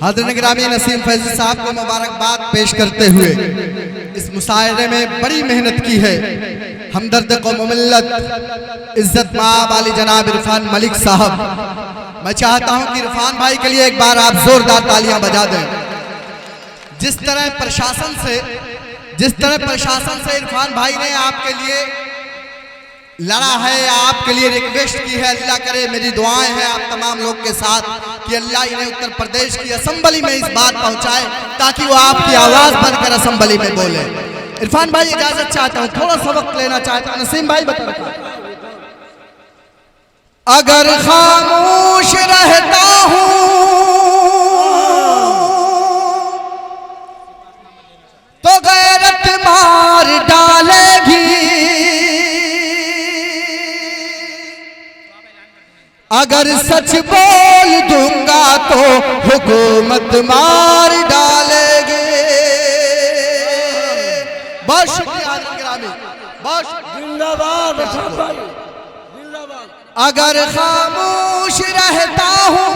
हज़रत गिरामी नसीम फैज़ी साहब को मुबारकबाद पेश करते हुए इस मुशायरे में बड़ी मेहनत की है हमदर्द कौम मिल्लत इज्जत माब वाली जनाब इरफान मलिक साहब। मैं चाहता हूं कि इरफान भाई के लिए एक बार आप जोरदार तालियां बजा दें। जिस तरह प्रशासन से इरफान भाई ने आपके लिए लड़ा है, आपके लिए रिक्वेस्ट की है, अल्लाह करे मेरी दुआएं हैं आप तमाम लोग के साथ कि अल्लाह इन्हें उत्तर प्रदेश की असेंबली में इस बात पहुंचाए ताकि वो आपकी आवाज बनकर असेंबली में बोले। इरफान भाई इजाजत चाहता हूं, थोड़ा सा वक्त लेना चाहता हूं। नसीम भाई बता रहा, अगर खामोश रहता हूं तो गैरत मार डालेगी, अगर सच बोल दूंगा तो हुकूमत मार डालेगी। बहुत शुक्रिया गिरामी, बहुत जिंदाबाद। अगर खामोश रहता हूं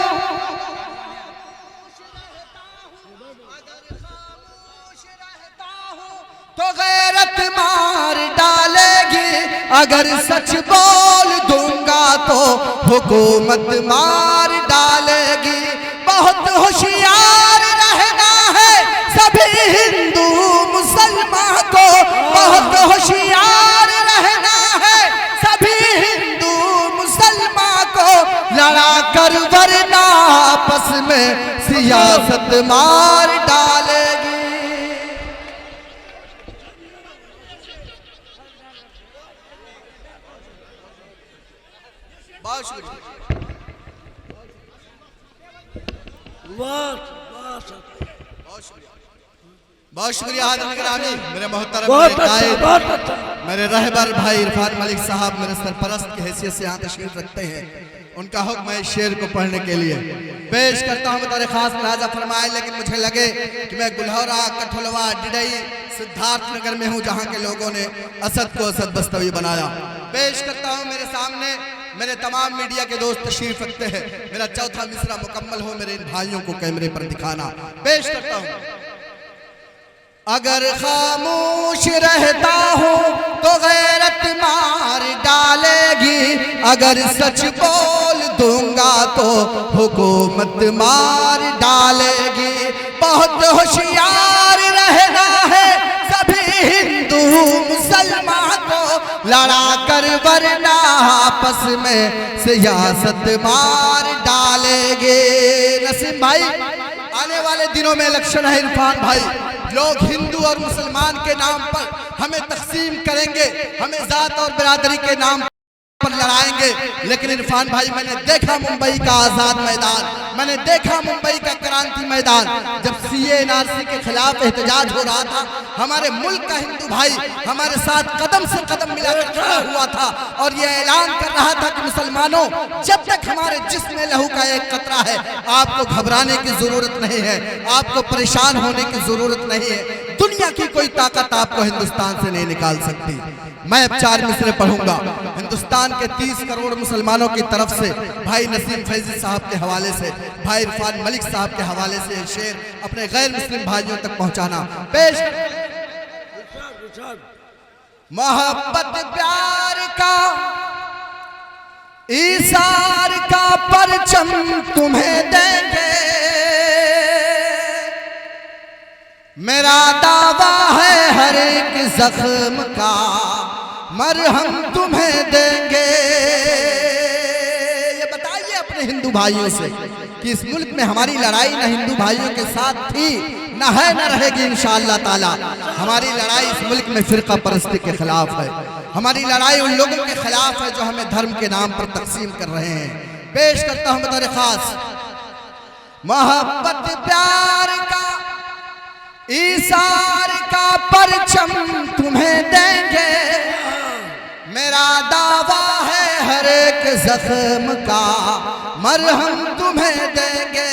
तो गैरत मार डालेगी, अगर सच बोल दूंगा तो हुकूमत मार डालेगी। बहुत होशियार रहना है सभी हिंदू मुसलमान को, बहुत होशियार रहना है सभी हिंदू मुसलमान को, लड़ा कर वरना आपस में सियासत मार डालेगी। बहुत शुक्रिया, बहुत शुक्रिया हज़रत गिरामी, मेरे मोहतरम मेरे रहबर भाई इरफान मलिक साहब मेरे सरपरस्त की हैसियत से यहाँ तशरीफ रखते हैं। उनका हुक्म है शेर को पढ़ने के लिए पेश करता हूँ। बतौर खास लिहाजा फरमाए, लेकिन मुझे लगे कि मैं गुलहौरा, कठुलवा, डिडई, सिद्धार्थ नगर में हूँ जहाँ के लोगों ने असद को असद बस्तवी बनाया। पेश करता हूँ, मेरे सामने मेरे तमाम मीडिया के दोस्त तशरीफ रखते हैं। मेरा चौथा मिसरा मुकम्मल हो, मेरे इन भाइयों को कैमरे पर दिखाना। पेश करता हूँ, अगर खामोश रहता हूँ तो गैरत मार डालेगी, अगर सच बोल दूंगा तो हुकूमत मार डालेगी। बहुत होशियार रहना है सभी हिंदू मुसलमान को, लड़ा कर वरना आपस में सियासत मार डालेंगे। नसीम भाई, आने वाले दिनों में इलेक्शन है इरफान भाई, लोग हिंदू और मुसलमान के नाम पर हमें तकसीम करेंगे, हमें जात और बिरादरी के नाम पर लड़ाएंगे। लेकिन इरफान भाई, मैंने देखा मुंबई का आजाद मैदान, मैंने देखा मुंबई का क्रांति मैदान, जब CA/NRC के खिलाफ एहतजाज हो रहा था, हमारे मुल्क का हिंदू भाई हमारे साथ कदम से कदम मिलाकर खड़ा हुआ था और यह ऐलान कर रहा था कि मुसलमानों, जब तक हमारे जिस्म में लहू का एक कतरा है, आपको घबराने की जरूरत नहीं है, आपको परेशान होने की जरूरत नहीं है। दुनिया की कोई ताकत आपको हिंदुस्तान से नहीं निकाल सकती। मैं अब 4 मिसरे पढ़ूंगा हिंदुस्तान के 30 करोड़ मुसलमानों की तरफ से, भाई नसीम फैजी साहब के हवाले से, भाई इरफान मलिक साहब के हवाले से शेर अपने गैर मुस्लिम भाइयों तक पहुंचाना। पेश, मोहब्बत प्यार का ईसार का परचम तुम्हें देंगे, मेरा दावा है हर एक जख्म का मरहम तुम्हें देंगे। ये बताइए अपने हिंदू भाइयों से कि इस मुल्क में हमारी लड़ाई न हिंदू भाइयों के साथ थी, न है, न रहेगी इंशाअल्लाह ताला। हमारी लड़ाई इस मुल्क में फिरका परस्ती के खिलाफ है, हमारी लड़ाई उन लोगों के खिलाफ है जो हमें धर्म के नाम पर तकसीम कर रहे हैं। पेश करता हूं बतौर खास, मोहब्बत प्यार का ईसार का परचम तुम्हें देंगे, मेरा दावा है हर एक जख्म का मरहम तुम्हें देंगे।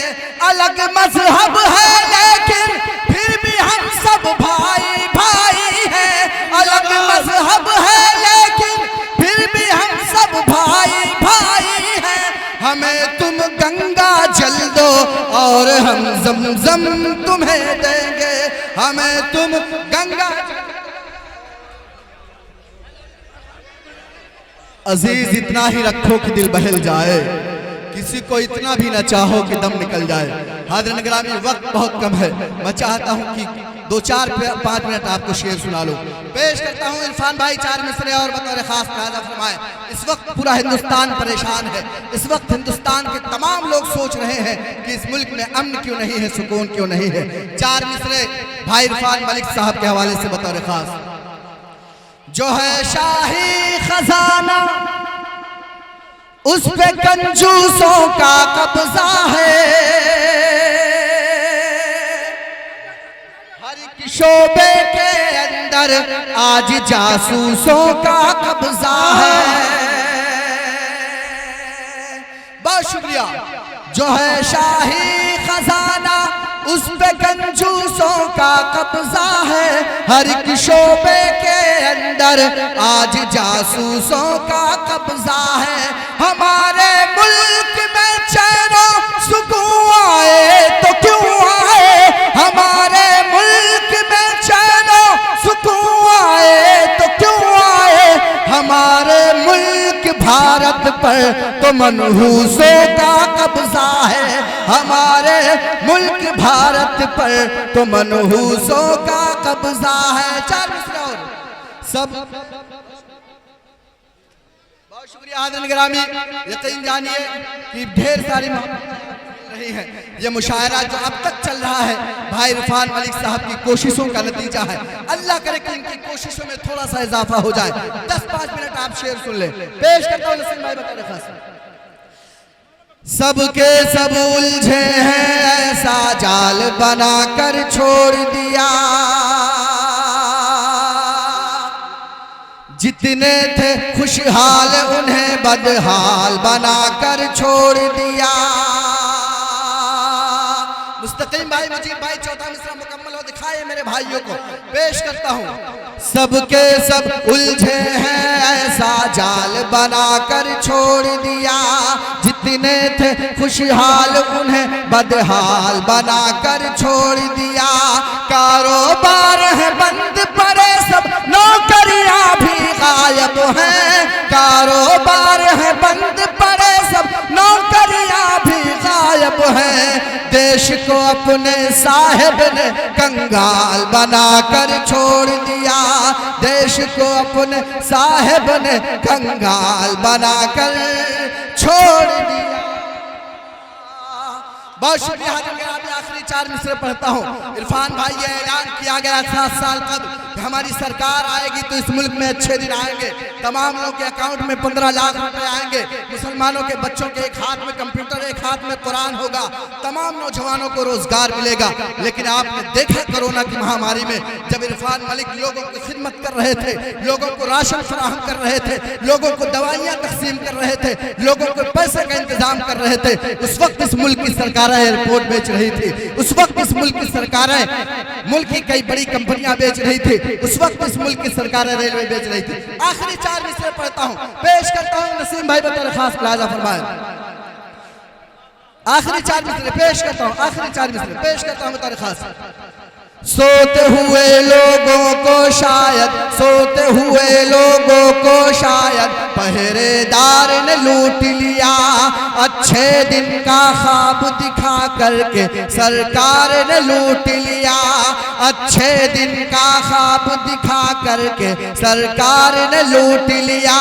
अलग मजहब है लेकिन फिर भी हम सब भाई भाई हैं, अलग मजहब है लेकिन फिर भी हम सब भाई भाई हैं। हमें तुम गंगा जल दो और हम ज़मज़म तुम्हें देंगे, हमें तुम गंगा। अजीज इतना ही रखो कि दिल बहल जाए, किसी को इतना भी न चाहो कि दम निकल जाए। हाज़िरीन गिरामी, वक्त बहुत कम है, मैं चाहता हूँ कि 2-4-5 मिनट आपको शेर सुना लो। पेश करता हूँ इरफान भाई 4 मिसरे और बतौर खास ताज़ा फरमाए। इस वक्त पूरा हिंदुस्तान परेशान है, इस वक्त हिंदुस्तान के तमाम लोग सोच रहे हैं कि इस मुल्क में अमन क्यों नहीं है, सुकून क्यों नहीं है। 4 मिसरे भाई इरफान मलिक साहब के हवाले से बतौर खास। जो है शाही खजाना उस पे कंजूसों का कब्जा है, हर एक शोबे के अंदर आज जासूसों का कब्जा है। बहुत शुक्रिया। जो है शाही खजाना उस पे कंजूसों का कब्जा है, हर एक शोबे के अंदर आज जासूसों का कब्जा है। हमारे मुल्क में चैनो सुकून आए तो क्यों आए, हमारे मुल्क में चैनो सुकून आए तो क्यों आए। हमारे मुल्क भारत पर तो मनहूसों का कब्जा है, हमारे मुल्क भारत पर तो मनहूसों का कब्जा है। 4 मिसरे और सब। बहुत शुक्रिया हाज़िरीन गिरामी। यकीन जानिए कि ढेर सारी रही है। ये मुशायरा जो अब तक चल रहा है भाई इरफान मलिक साहब की कोशिशों का नतीजा है। अल्लाह करे कि इनकी कोशिशों में थोड़ा सा इजाफा हो जाए। 10-5 मिनट आप शेर सुन ले। पेश करता हूँ नसीम भाई बता खास। सबके सब उलझे हैं, ऐसा जाल बनाकर छोड़ दिया, जितने थे खुशहाल उन्हें बदहाल बनाकर छोड़ दिया। मुस्तकीम भाई, मुजीब भाई, 4था मिसरा मुकम्मल हो दिखाए मेरे भाइयों को। पेश करता हूँ। सबके सब उलझे हैं, ऐसा जाल बनाकर छोड़ दिया, जितने थे खुशहाल उन्हें बदहाल बनाकर छोड़ दिया। कारोबार है बंद पड़े सब, नौकरियां भी गायब हैं। कारोबार है बंद पड़े सब, नौकरियां भी गायब हैं। देश को अपने साहिब ने कंगाल बनाकर छोड़ दिया, देश को अपने साहिब ने कंगाल बनाकर छोड़ दिया। बहुत शुक्रिया। आखिरी 4 मिसरे पढ़ता हूँ। इरफान भाई, ये ऐलान किया गया 7 साल कब हमारी सरकार आएगी तो इस मुल्क में अच्छे दिन आएंगे, तमाम लोगों के अकाउंट में 15 लाख रुपए आएंगे, मुसलमानों के बच्चों के एक हाथ में कंप्यूटर एक हाथ में कुरान होगा, तमाम नौजवानों को रोजगार मिलेगा। लेकिन आपने देखा कोरोना की महामारी में जब इरफान मलिक लोगों की खिदमत कर रहे थे, लोगों को राशन फराहम कर रहे थे, लोगों को दवाइयाँ तकसीम कर रहे थे, लोगों को पैसे का इंतजाम कर रहे थे, उस वक्त इस मुल्क की सरकारें एयरपोर्ट बेच रही थी, उस वक्त इस मुल्क की सरकारें मुल्क की कई बड़ी कंपनियां बेच रही थी, उस वक्त इस मुल्क की सरकारें रेलवे बेच रही थी। आखिरी 4 मिसरे पढ़ता हूं, पेश करता हूं नसीम भाई बतौर खास प्लाजा फरमाए। आखिरी 4 मिसरे पेश करता हूं, आखिरी 4 मिसरे पेश करता हूं बतौर खास। सोते हुए लोगों को शायद, सोते हुए लोगों को शायद पहरेदार ने लूट लिया, अच्छे दिन का ख्वाब दिखा करके सरकार ने लूट लिया, अच्छे दिन का ख्वाब दिखा करके सरकार ने लूट लिया।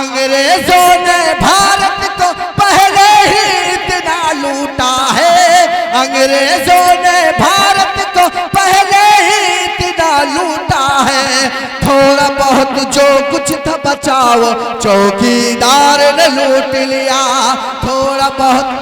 अंग्रेजों ने भारत को पहले ही इतना लूटा है, अंग्रेजों ने भारत को पहले ही इतना लूटा है। थोड़ा बहुत जो कुछ था बचाओ चौकीदार ने लूट लिया, थोड़ा बहुत